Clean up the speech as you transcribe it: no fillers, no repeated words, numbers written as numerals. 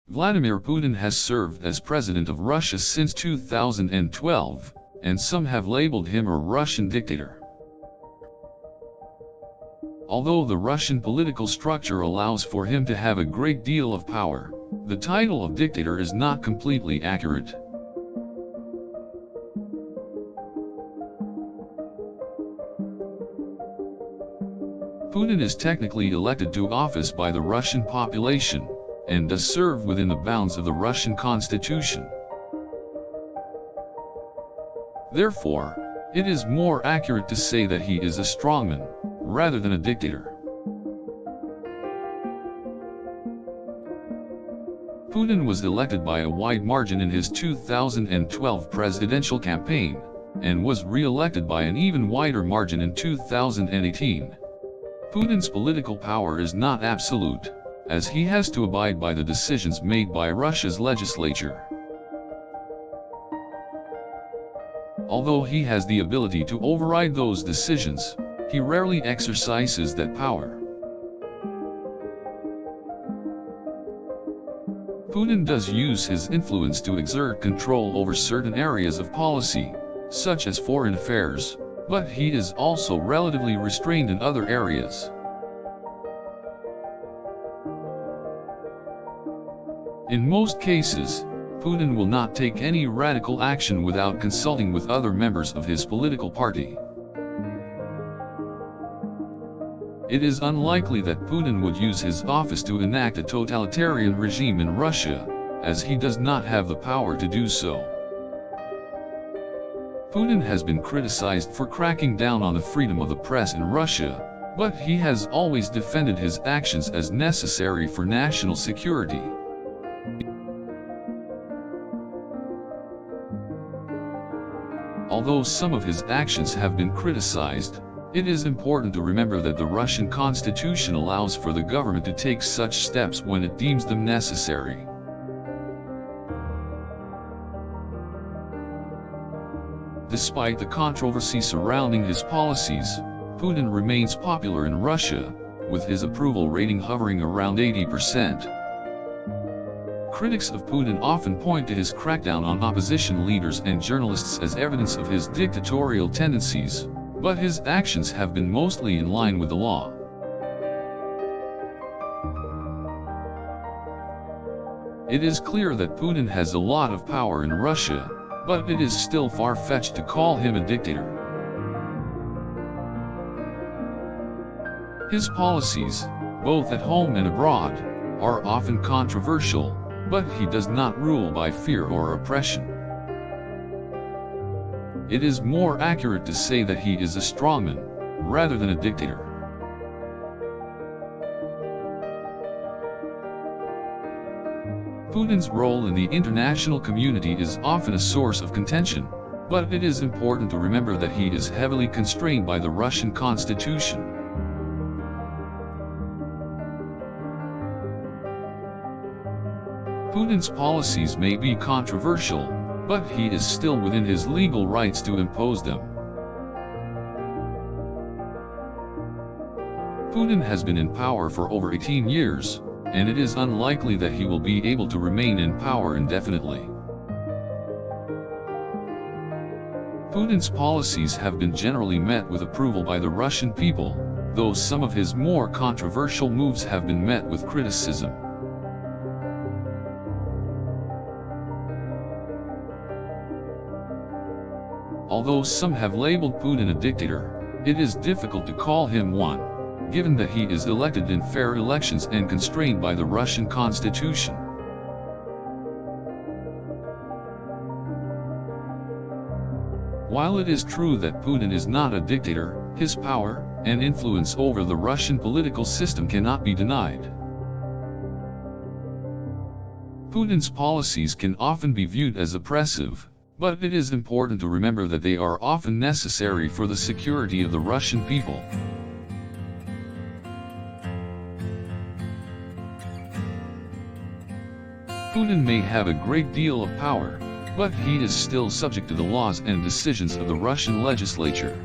Vladimir Putin has served as president of Russia since 2012, and some have labeled him a Russian dictator. Although the Russian political structure allows for him to have a great deal of power, the title of dictator is not completely accurate. Putin is technically elected to office by the Russian population, and does serve within the bounds of the Russian constitution. Therefore, it is more accurate to say that he is a strongman, rather than a dictator. Putin was elected by a wide margin in his 2012 presidential campaign, and was re-elected by an even wider margin in 2018. Putin's political power is not absolute, as he has to abide by the decisions made by Russia's legislature. Although he has the ability to override those decisions, he rarely exercises that power. Putin does use his influence to exert control over certain areas of policy, such as foreign affairs, but he is also relatively restrained in other areas. In most cases, Putin will not take any radical action without consulting with other members of his political party. It is unlikely that Putin would use his office to enact a totalitarian regime in Russia, as he does not have the power to do so. Putin has been criticized for cracking down on the freedom of the press in Russia, but he has always defended his actions as necessary for national security. Although some of his actions have been criticized, it is important to remember that the Russian constitution allows for the government to take such steps when it deems them necessary. Despite the controversy surrounding his policies, Putin remains popular in Russia, with his approval rating hovering around 80%. Critics of Putin often point to his crackdown on opposition leaders and journalists as evidence of his dictatorial tendencies, but his actions have been mostly in line with the law. It is clear that Putin has a lot of power in Russia, but it is still far-fetched to call him a dictator. His policies, both at home and abroad, are often controversial, but he does not rule by fear or oppression. It is more accurate to say that he is a strongman, rather than a dictator. Putin's role in the international community is often a source of contention, but it is important to remember that he is heavily constrained by the Russian constitution. Putin's policies may be controversial, but he is still within his legal rights to impose them. Putin has been in power for over 18 years, and it is unlikely that he will be able to remain in power indefinitely. Putin's policies have been generally met with approval by the Russian people, though some of his more controversial moves have been met with criticism. Although some have labeled Putin a dictator, it is difficult to call him one, given that he is elected in fair elections and constrained by the Russian constitution. While it is true that Putin is not a dictator, his power and influence over the Russian political system cannot be denied. Putin's policies can often be viewed as oppressive, but it is important to remember that they are often necessary for the security of the Russian people. Putin may have a great deal of power, but he is still subject to the laws and decisions of the Russian legislature.